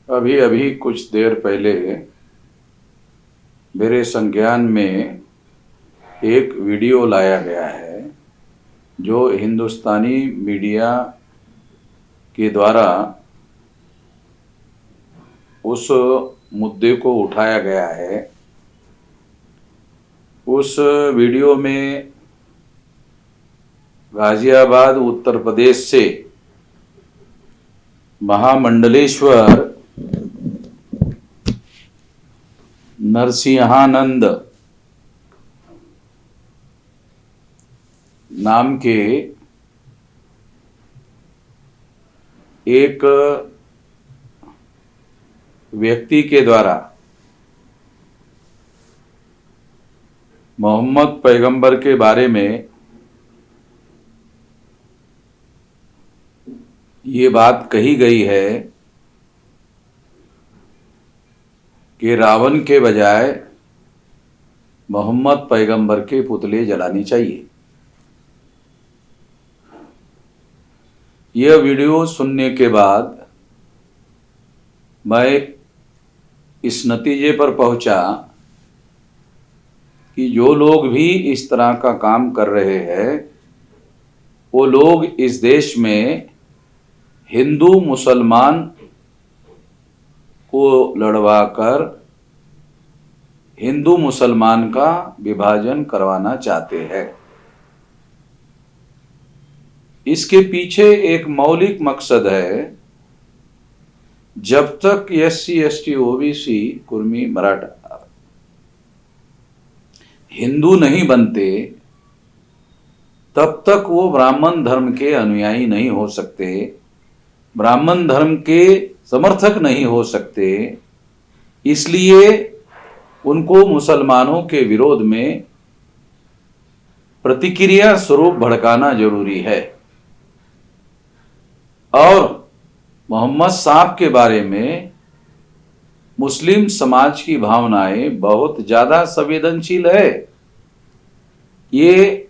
अभी अभी कुछ देर पहले मेरे संज्ञान में एक वीडियो लाया गया है जो हिंदुस्तानी मीडिया के द्वारा उस मुद्दे को उठाया गया है। उस वीडियो में गाजियाबाद उत्तर प्रदेश से महामंडलेश्वर नरसिंहानंद नाम के एक व्यक्ति के द्वारा मोहम्मद पैगंबर के बारे में ये बात कही गई है कि रावण के बजाय मोहम्मद पैगंबर के पुतले जलानी चाहिए। यह वीडियो सुनने के बाद मैं इस नतीजे पर पहुंचा कि जो लोग भी इस तरह का काम कर रहे हैं वो लोग इस देश में हिंदू मुसलमान को लड़वाकर हिंदू मुसलमान का विभाजन करवाना चाहते हैं। इसके पीछे एक मौलिक मकसद है। जब तक SC ST OBC Kurmi Maratha Hindu नहीं बनते तब तक वो ब्राह्मण धर्म के अनुयायी नहीं हो सकते, ब्राह्मण धर्म के समर्थक नहीं हो सकते। इसलिए उनको मुसलमानों के विरोध में प्रतिक्रिया स्वरूप भड़काना जरूरी है। और मोहम्मद साहब के बारे में मुस्लिम समाज की भावनाएं बहुत ज्यादा संवेदनशील है। ये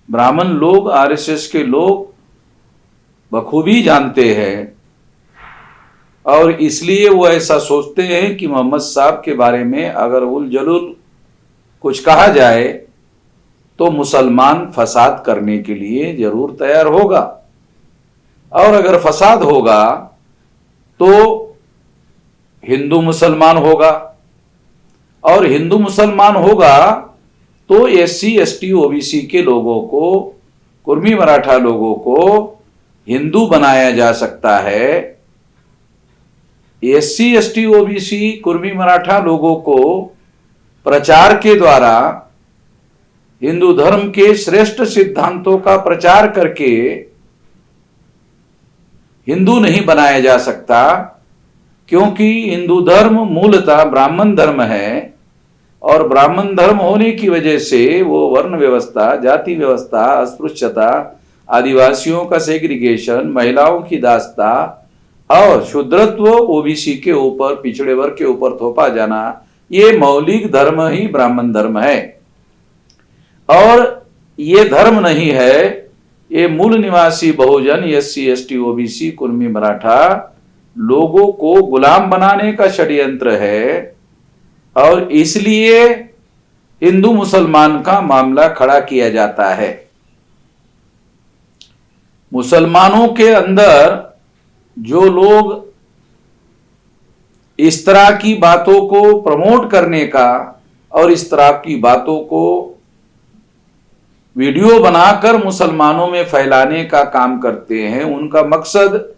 ब्राह्मण लोग, RSS के लोग बखूबी जानते हैं और इसलिए वो ऐसा सोचते हैं कि मोहम्मद साहब के बारे में अगर उल जलूल कुछ कहा जाए तो मुसलमान फसाद करने के लिए जरूर तैयार होगा और अगर फसाद होगा तो हिंदू मुसलमान होगा और हिंदू मुसलमान होगा तो SC ST OBC के लोगों को, कुर्मी मराठा लोगों को हिंदू बनाया जा सकता है। SC ST OBC Kurmi Maratha लोगों को प्रचार के द्वारा हिंदू धर्म के श्रेष्ठ सिद्धांतों का प्रचार करके हिंदू नहीं बनाया जा सकता, क्योंकि हिंदू धर्म मूलतः ब्राह्मण धर्म है और ब्राह्मण धर्म होने की वजह से वो वर्ण व्यवस्था, जाति व्यवस्था, अस्पृश्यता, आदिवासियों का सेग्रीगेशन, महिलाओं की दास्ता और शूद्रत्व OBC के ऊपर, पिछड़े वर्ग के ऊपर थोपा जाना, ये मौलिक धर्म ही ब्राह्मण धर्म है। और ये धर्म नहीं है, ये मूल निवासी बहुजन SC ST OBC Kurmi Maratha लोगों को गुलाम बनाने का षड्यंत्र है और इसलिए हिंदू मुसलमान का मामला खड़ा किया जाता है। मुसलमानों के अंदर जो लोग इस तरह की बातों को प्रमोट करने का और इस तरह की बातों को वीडियो बनाकर मुसलमानों में फैलाने का काम करते हैं, उनका मकसद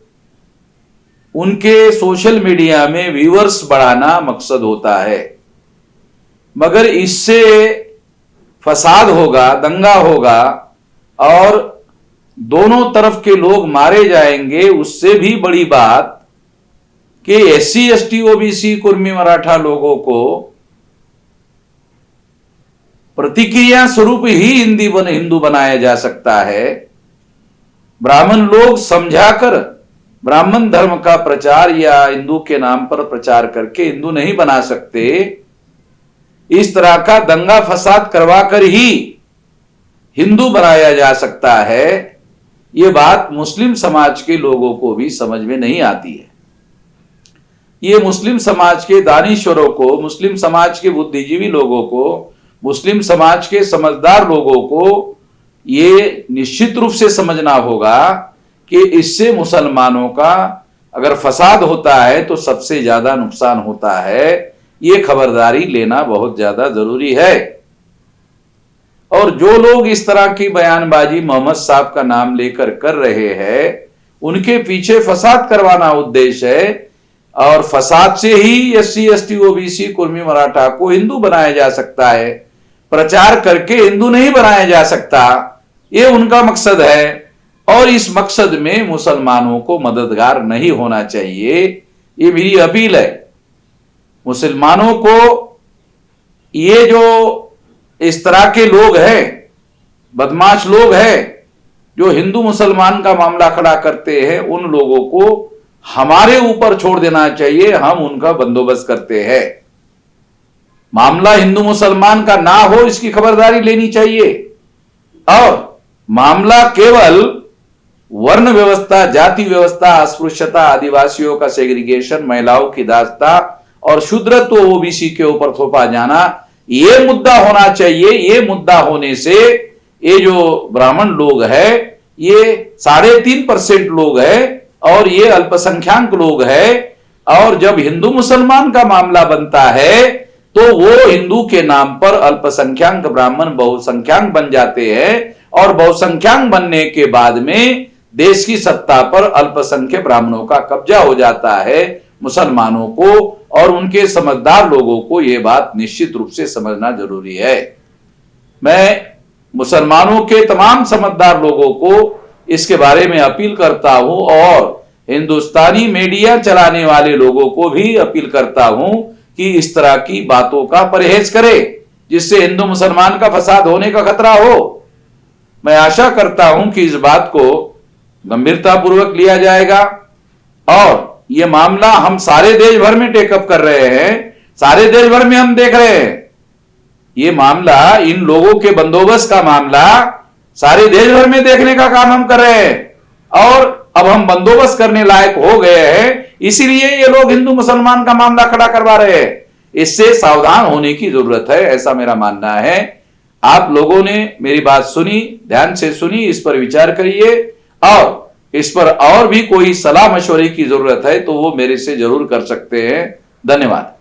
उनके सोशल मीडिया में व्यूअर्स बढ़ाना मकसद होता है। मगर इससे फसाद होगा, दंगा होगा और दोनों तरफ के लोग मारे जाएंगे। उससे भी बड़ी बात कि SC ST OBC Kurmi Maratha लोगों को प्रतिक्रिया स्वरूप ही हिंदू बनाया जा सकता है। ब्राह्मण लोग समझाकर ब्राह्मण धर्म का प्रचार या हिंदू के नाम पर प्रचार करके हिंदू नहीं बना सकते। इस तरह का दंगा फसाद करवाकर ही हिंदू बनाया जा सकता है। ये बात मुस्लिम समाज के लोगों को भी समझ में नहीं आती है। ये मुस्लिम समाज के दानिश्वरों को, मुस्लिम समाज के बुद्धिजीवी लोगों को, मुस्लिम समाज के समझदार लोगों को ये निश्चित रूप से समझना होगा कि इससे मुसलमानों का अगर फसाद होता है तो सबसे ज्यादा नुकसान होता है। ये खबरदारी लेना बहुत ज्यादा जरूरी है। और जो लोग इस तरह की बयानबाजी मोहम्मद साहब का नाम लेकर कर रहे हैं, उनके पीछे फसाद करवाना उद्देश्य है। और फसाद से ही SC ST OBC Kurmi Maratha को हिंदू बनाया जा सकता है, प्रचार करके हिंदू नहीं बनाया जा सकता। ये उनका मकसद है और इस मकसद में मुसलमानों को मददगार नहीं होना चाहिए। ये मेरी अपील है मुसलमानों को। ये जो इस तरह के लोग हैं, बदमाश लोग हैं, जो हिंदू मुसलमान का मामला खड़ा करते हैं, उन लोगों को हमारे ऊपर छोड़ देना चाहिए। हम उनका बंदोबस्त करते हैं। मामला हिंदू मुसलमान का ना हो, इसकी खबरदारी लेनी चाहिए। और मामला केवल वर्ण व्यवस्था, जाति व्यवस्था, अस्पृश्यता, आदिवासियों का सेग्रीगेशन, महिलाओं की दास्ता और शूद्रत्व OBC के ऊपर थोपा जाना, ये मुद्दा होना चाहिए। ये मुद्दा होने से ये जो ब्राह्मण लोग हैं, ये 3.5% लोग हैं और ये अल्पसंख्यक लोग हैं। और जब हिंदू मुसलमान का मामला बनता है तो वो हिंदू के नाम पर अल्पसंख्यक ब्राह्मण बहुसंख्यक बन जाते हैं और बहुसंख्यक बनने के बाद में देश की सत्ता पर अल्पसंख्यक ब्राह्मणों का कब्जा हो जाता है। मुसलमानों को और उनके समझदार लोगों को यह बात निश्चित रूप से समझना जरूरी है। मैं मुसलमानों के तमाम समझदार लोगों को इसके बारे में अपील करता हूं और हिंदुस्तानी मीडिया चलाने वाले लोगों को भी अपील करता हूं कि इस तरह की बातों का परहेज करें, जिससे हिंदू मुसलमान का फसाद होने का खतरा हो। मैं आशा करता हूं कि इस बात को गंभीरता पूर्वक लिया जाएगा और यह मामला हम सारे देश भर में टेकअप कर रहे हैं। सारे देश भर में हम देख रहे हैं ये मामला, इन लोगों के बंदोबस्त का मामला सारे देश भर में देखने का काम हम कर रहे हैं। और अब हम बंदोबस्त करने लायक हो गए हैं, इसीलिए ये लोग हिंदू मुसलमान का मामला खड़ा करवा रहे हैं। इससे सावधान होने की जरूरत है, ऐसा मेरा मानना है। आप लोगों ने मेरी बात सुनी, ध्यान से सुनी, इस पर विचार करिए और इस पर और भी कोई सलाह मशवरे की जरूरत है तो वो मेरे से जरूर कर सकते हैं। धन्यवाद।